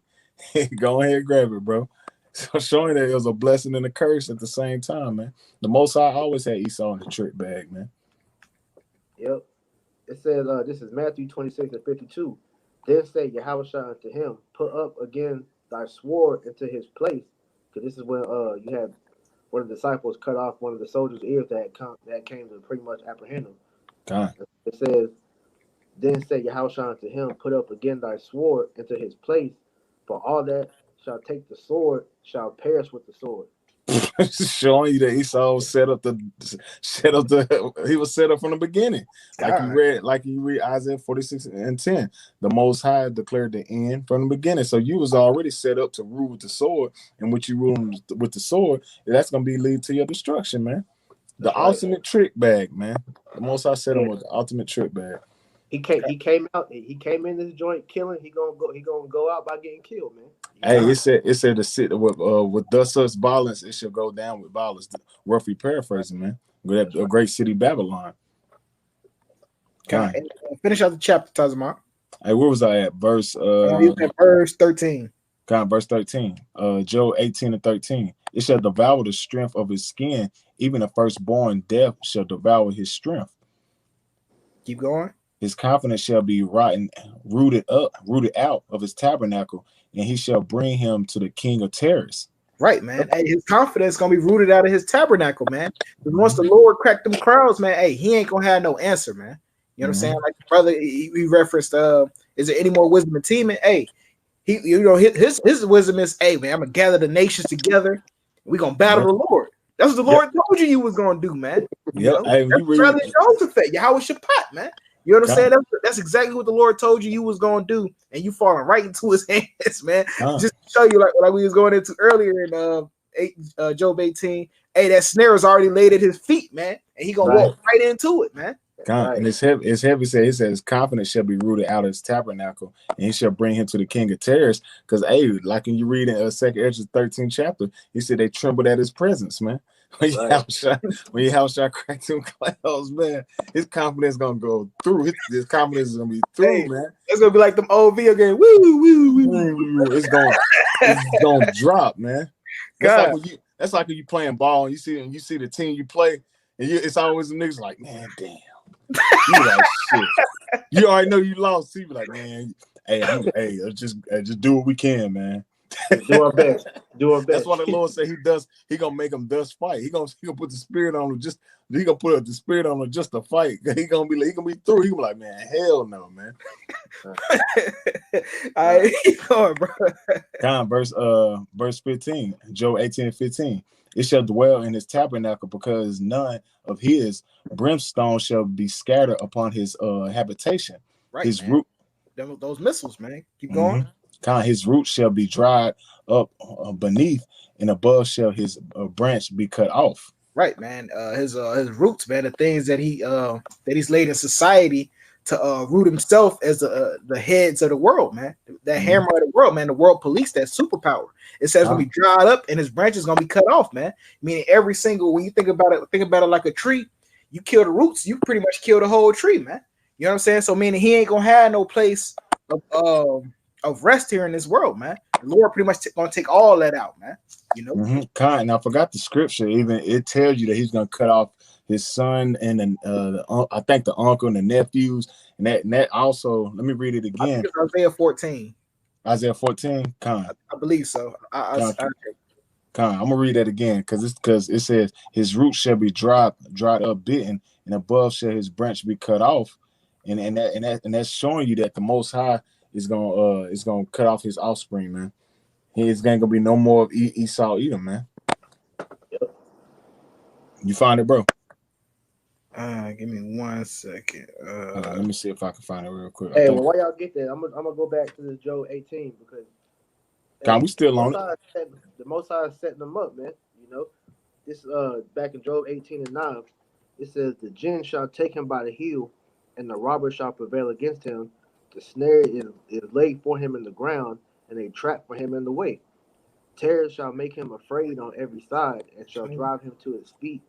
go ahead and grab it, bro. So showing that it was a blessing and a curse at the same time, man. The Most High always had Esau in the trick bag, man. Yep. It says, this is Matthew 26:52. Then said Yahushua unto him, "Put up again thy sword into his place." Because this is when you had one of the disciples cut off one of the soldiers' ears that came to pretty much apprehend him. It says, then said Yahushua unto him, "Put up again thy sword into his place, for all that shall take the sword shall perish with the sword." Showing you that Esau was set up he was set up from the beginning. Like you read Isaiah 46:10. The Most High declared the end from the beginning. So you was already set up to rule with the sword, and what you rule with the sword, that's gonna be lead to your destruction, man. The ultimate trick bag, man. The Most High set him with the ultimate trick bag. He came in this joint killing. He gonna go out by getting killed, man. Hey, it said to sit with thus such violence, it shall go down with violence. Roughly paraphrasing, man. A great city, Babylon. Okay. Finish out the chapter, Tazama. Hey, where was I at? Verse verse 13. Verse 13. Job 18 and 13. It shall devour the strength of his skin, even the firstborn death shall devour his strength. Keep going. His confidence shall be rooted out of his tabernacle, and he shall bring him to the king of terrors. Right, man. Hey, his confidence gonna be rooted out of his tabernacle, man. Because once the Lord cracked them crowds, man, hey, he ain't gonna have no answer, man. You know what I'm saying? Like brother, he referenced, is there any more wisdom in teaming? Hey, his wisdom is, hey, man, I'm gonna gather the nations together. We're gonna battle the Lord. That's what the Lord told you was gonna do, man. Yeah, hey, that's brother Jehoshaphat, Yahweh Shaphat, man. You know what I'm saying? That's exactly what the Lord told you was gonna do, and you falling right into his hands, man. Just to show you, like we was going into earlier in Job 18. Hey, that snare is already laid at his feet, man, and he gonna walk right into it, man. And it's heavy. It says his confidence shall be rooted out of his tabernacle, and he shall bring him to the king of terrors. Because like when you read in 2nd Ezra 13th chapter, he said they trembled at his presence, man. When you house shot crack them clouds, man, his confidence gonna go through. His confidence is gonna be through, man. It's gonna be like them old video games. Woo. It's gonna drop, man. That's like when you playing ball and you see the team you play, and it's always the niggas like, man, damn. You like shit. You already know you lost. So you be like, man, hey, just do what we can, man. Do our best. That's why the Lord said he gonna make them thus fight. He gonna put the spirit on them. He gonna put the spirit on them just to fight. He gonna be through. He gonna be like, man, hell no, man. All right, keep going, bro. Verse 15, Job 18 and 15. It shall dwell in his tabernacle, because none of his brimstone shall be scattered upon his habitation. Right, his man. root, those missiles, man. Keep going. His root shall be dried up beneath, and above shall his branch be cut off. Right, man. His roots, man. The things that he's laid in society to root himself as the heads of the world, man. That hammer of the world, man. The world police, that superpower. It says gonna be dried up, and his branches gonna be cut off, man. Meaning every single, when you think about it like a tree. You kill the roots, you pretty much kill the whole tree, man. You know what I'm saying? So meaning he ain't gonna have no place of rest here in this world, man. The Lord pretty much gonna take all that out, man. You know. And I forgot the scripture. Even it tells you that he's gonna cut off his son and I think the uncle and the nephews, and that also. Let me read it again. I think it's Isaiah 14. Isaiah 14. I believe so. I'm gonna read that again because it says his roots shall be dried up, bitten, and above shall his branch be cut off, and that's showing you that the Most High is gonna cut off his offspring, man. It's gonna be no more of Esau either, man. Yep. You find it, bro? Give me 1 second. Let me see if I can find it real quick. Hey, while y'all get that, I'm gonna go back to the Job 18 because we still on it. The Most High is setting them up, man. You know, this back in Job 18 and 9, it says the jinn shall take him by the heel, and the robber shall prevail against him. The snare is laid for him in the ground, and a trap for him in the way. Terror shall make him afraid on every side, and shall drive him to his feet.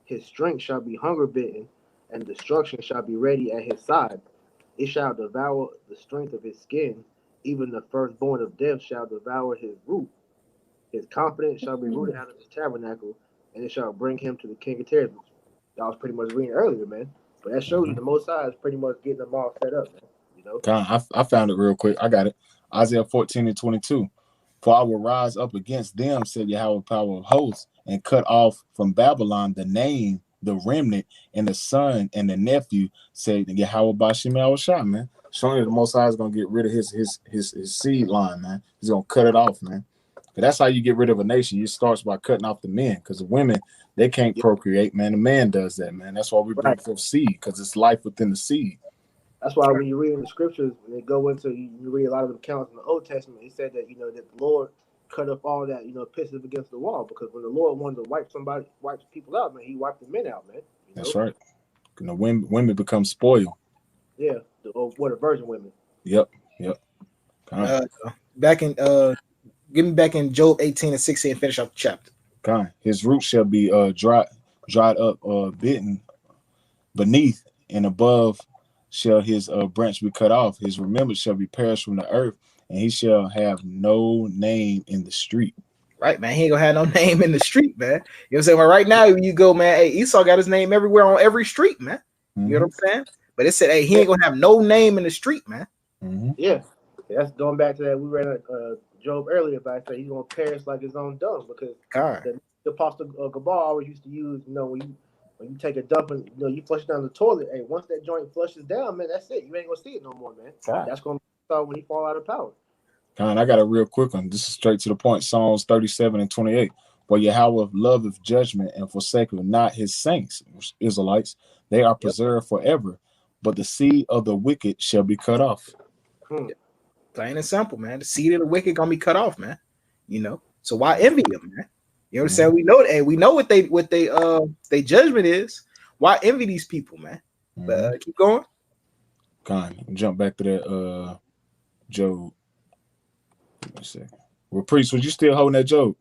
His strength shall be hunger bitten, and destruction shall be ready at his side. It shall devour the strength of his skin. Even the firstborn of death shall devour his root. His confidence shall be rooted out of his tabernacle, and it shall bring him to the king of terrors. Y'all was pretty much reading earlier, man. But that shows you the Most High is pretty much getting them all set up, man. You know? I found it real quick. I got it. Isaiah 14 and 22. For I will rise up against them, said Yahweh, power of hosts, and cut off from Babylon the name, the remnant, and the son and the nephew, said Yahweh Bashim Yahushua, man. Showing that the Most High is gonna get rid of his seed line, man. He's gonna cut it off, man. But that's how you get rid of a nation. You start by cutting off the men, because the women, they can't procreate, man. The man does that, man. That's why we bring forth seed, because it's life within the seed. That's why when you read in the scriptures, when they go into, you read a lot of the accounts in the Old Testament, it said that, that the Lord cut up all that, pisses against the wall, because when the Lord wanted to wipe people out, man, he wiped the men out, man. That's right. The women become spoiled. Yeah, the virgin women. Yep. Give me back in Job 18 and 16 and finish up the chapter. His root shall be dried dried up or bitten beneath, and above shall his branch be cut off. His remembrance shall be perished from the earth, and he shall have no name in the street. Right, man. He ain't gonna have no name in the street, man. You know what I'm saying? Well, right now, you go, man. Hey, Esau got his name everywhere on every street, man. Mm-hmm. You know what I'm saying? But it said, hey, he ain't gonna have no name in the street, man. Mm-hmm. Yeah, that's going back to that. We read Job earlier about that he's gonna perish like his own dung, because the Apostle Gabal always used to use, when you take a dump and you flush it down the toilet. Hey, once that joint flushes down, man, that's it. You ain't gonna see it no more, man. God. That's gonna start when he fall out of power. I got a real quick one. This is straight to the point. Psalms 37 and 28. For Yahweh loveth judgment and forsaketh not his saints, Israelites. They are preserved forever, but the seed of the wicked shall be cut off. Plain and simple, man. The seed of the wicked gonna be cut off, man. So why envy them, man? You know what I'm saying? We know that. Hey, we know what they judgment is. Why envy these people, man? But keep going. Jump back to that Job. Give me a second. Well, Priest, was you still holding that Job?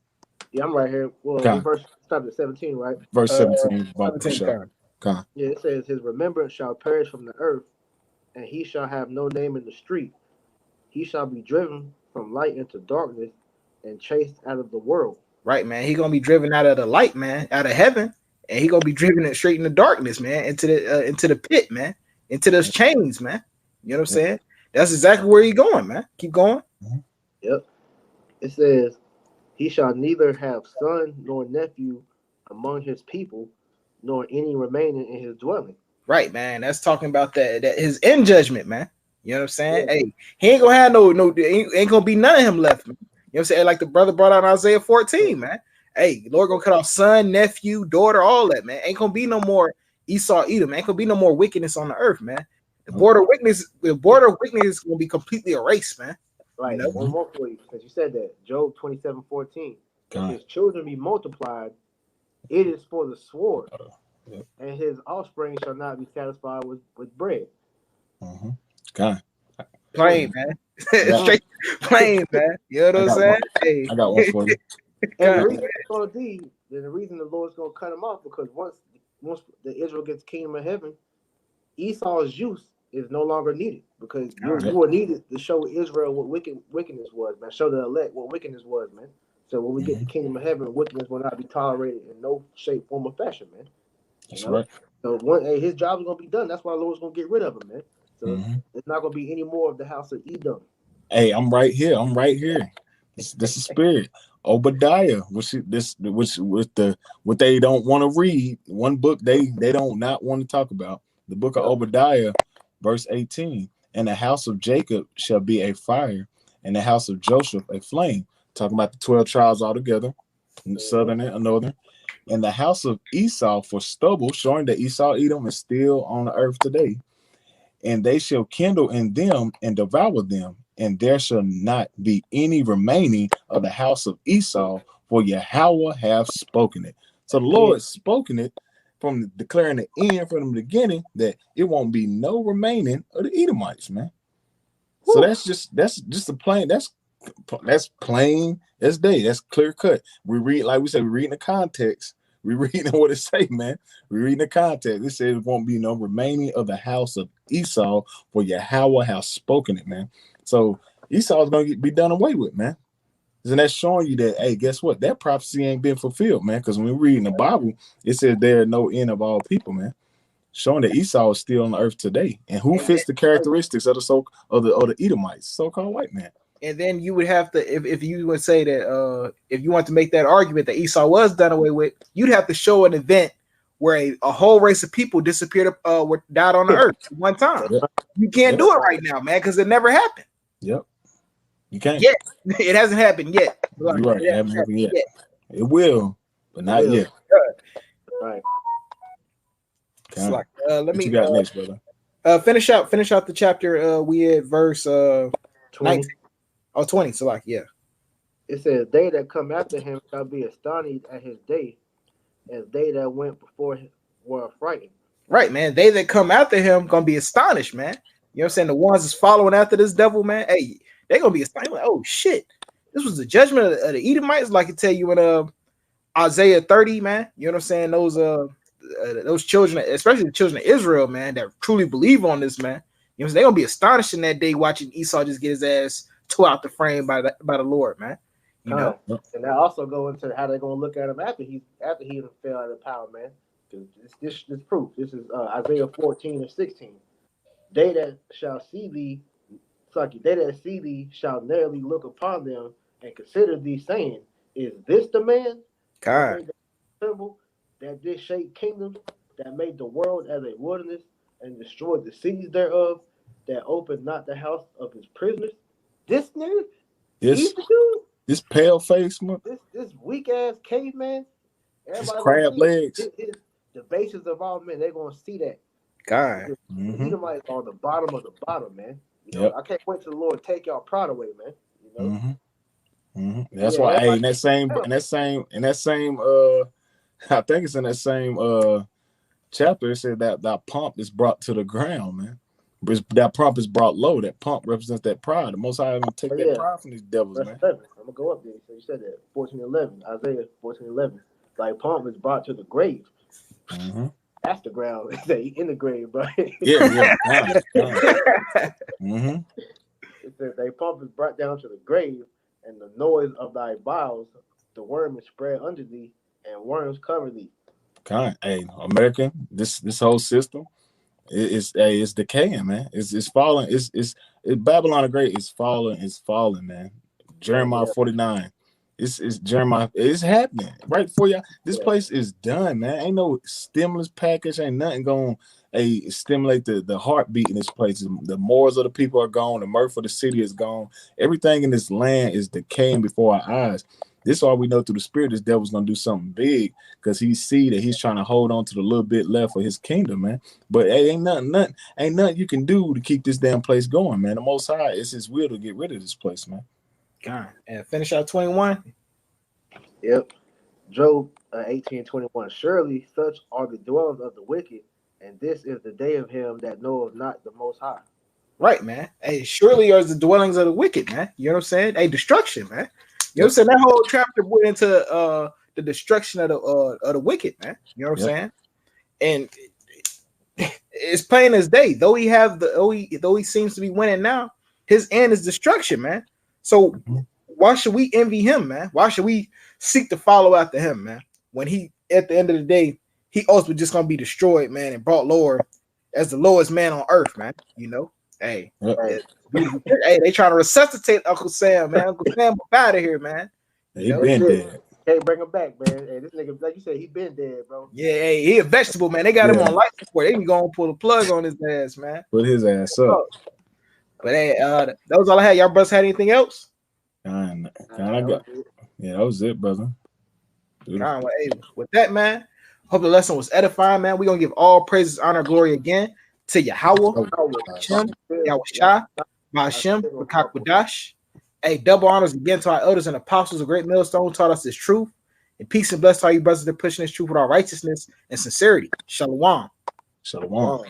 Yeah, I'm right here. Well, verse started at 17, right? Verse 17. Yeah, it says, his remembrance shall perish from the earth, and he shall have no name in the street. He shall be driven from light into darkness and chased out of the world. Right, man. He gonna be driven out of the light, man, out of heaven, and he gonna be driven straight in the darkness, man, into the pit, man, into those chains, man. You know what I'm saying? That's exactly where he's going, man. Keep going. Yep. It says, he shall neither have son nor nephew among his people, nor any remaining in his dwelling. Right, man. That's talking about that his end judgment, man. You know what I'm saying? Yeah. Hey, he ain't gonna have no ain't gonna be none of him left, man. You know what I'm saying? Like the brother brought out in Isaiah 14, man. Hey, Lord gonna cut off son, nephew, daughter, all that, man. Ain't gonna be no more Esau, Edom. Ain't gonna be no more wickedness on the earth, man. The border of wickedness is gonna be completely erased, man. Right. One more for you, because you said that. Job 27:14. If his children be multiplied, it is for the sword, and his offspring shall not be satisfied with bread. Plain, man. Straight plain, man. You know what I'm saying? Hey. I got one for you. And the reason it's going to be, the reason the Lord's going to cut him off, because once the Israel gets kingdom of heaven, Esau's use is no longer needed, because you were needed to show Israel what wickedness was, man. Show the elect what wickedness was, man. So when we get the kingdom of heaven, wickedness will not be tolerated in no shape, form, or fashion, man. That's right. So his job is going to be done. That's why the Lord's going to get rid of him, man. So there's not going to be any more of the house of Edom. Hey, I'm right here. This is spirit. Obadiah, what they don't want to read, one book they don't not want to talk about. The book of Obadiah, verse 18. And the house of Jacob shall be a fire, and the house of Joseph a flame. Talking about the 12 tribes altogether, southern and northern. And the house of Esau for stubble, showing that Esau, Edom is still on the earth today. And they shall kindle in them and devour them, and there shall not be any remaining of the house of Esau, for Yahweh have spoken it. So the Lord spoken it from declaring the end from the beginning, that it won't be no remaining of the Edomites, man. So that's just a plain, that's plain as day. That's clear cut. We read, like we said, we read in the context. We reading what it say, man. We reading the context. It says it won't be no remaining of the house of Esau, for Yahweh has spoken it, man. So Esau's gonna be done away with, man. And that's showing you that, hey, guess what? That prophecy ain't been fulfilled, man. Because when we read in the Bible, it says there are no end of all people, man. Showing that Esau is still on the earth today, and who fits the characteristics of the Edomites, so-called white man. And then you would have to, if you would say that, if you want to make that argument that Esau was done away with, you'd have to show an event where a whole race of people disappeared, died on the earth at one time. Yep. You can't do it right now, man, because it never happened. Yep, you can't. Yet it hasn't happened yet. You're right, it hasn't happened yet. It will, but not yet. Right. Like, let me. You got next, brother. Finish out the chapter. We at verse 20. 19. Oh, 20. So like, yeah. It says, they that come after him shall be astonished at his day, as they that went before him were frightened. Right, man. They that come after him gonna be astonished, man. You know what I'm saying? The ones that's following after this devil, man. Hey, they're gonna be astonished. Like, oh shit, this was the judgment of the Edomites. Like I tell you in Isaiah 30, man. You know what I'm saying? Those children, especially the children of Israel, man, that truly believe on this, man. You know, they're gonna be astonishing that day watching Esau just get his ass tore out the frame by the Lord, man. You know, and that also go into how they're gonna look at him after he fell out of power, man. This proof. This is Isaiah 14:16. They that see thee shall narrowly look upon them and consider thee, saying, "Is this the man God that did shake kingdoms, that made the world as a wilderness and destroyed the cities thereof, that opened not the house of his prisoners?" This nigga, this pale face, man. This weak ass caveman. His crab legs. The basis of all men, they're gonna see that. God. Edomites on the bottom of the bottom, man. You know, I can't wait till the Lord take y'all pride away, man. You know. That's why. Hey, in that same, I think it's in that same chapter. It said that pomp is brought to the ground, man. That pomp is brought low. That pomp represents that pride. The Most High gonna take that pride from these devils, man. 11. I'm gonna go up there. So you said that 14:11, Isaiah 14:11. Like pomp is brought to the grave. That's the ground. In the grave, bro. Yeah. It says thy pomp is brought down to the grave, and the noise of thy bowels, the worm is spread under thee, and worms cover thee. Hey, American, this whole system it's decaying, man. It's falling. It's Babylon the Great is falling, man. Jeremiah 49. It's Jeremiah. It's happening right for y'all. This place is done, man. Ain't no stimulus package. Ain't nothing going stimulate the heartbeat in this place. The morals of the people are gone. The mirth of the city is gone. Everything in this land is decaying before our eyes. This is all we know through the spirit. This devil's gonna do something big because he see that he's trying to hold on to the little bit left of his kingdom, man. But hey, ain't nothing you can do to keep this damn place going, man. The Most High, it's his will to get rid of this place, man. God. And finish out 21. Yep. Job 18:21. Surely such are the dwellings of the wicked, and this is the day of him that knoweth not the Most High. Right, man. Hey, surely are the dwellings of the wicked, man. You know what I'm saying? Hey, destruction, man. You know what I'm saying? That whole chapter went into the destruction of the wicked, man. You know what I'm saying? And it's plain as day. Though he seems to be winning now, his end is destruction, man. So why should we envy him, man? Why should we seek to follow after him, man? When he, at the end of the day, he also just gonna be destroyed, man, and brought lower as the lowest man on earth, man. You know, hey, they trying to resuscitate Uncle Sam, man. Uncle Sam out of here, man. He been dead. Can't bring him back, man. Hey, this nigga, like you said, he been dead, bro. Yeah, hey, he a vegetable, man. They got him on life support. They can go and pull the plug on his ass, man. Put his ass up. But hey, that was all I had. Y'all brothers had anything else? That was it, brother. Hey, with that, man, hope the lesson was edifying, man. We're gonna give all praises, honor, glory again to Yahweh, Hashem, Yahushua, Hashem, Rakakwadash. Hey, double honors again to our elders and apostles, a great millstone taught us this truth. And peace and bless to all you brothers that are pushing this truth with all righteousness and sincerity. Shalom. Shalom.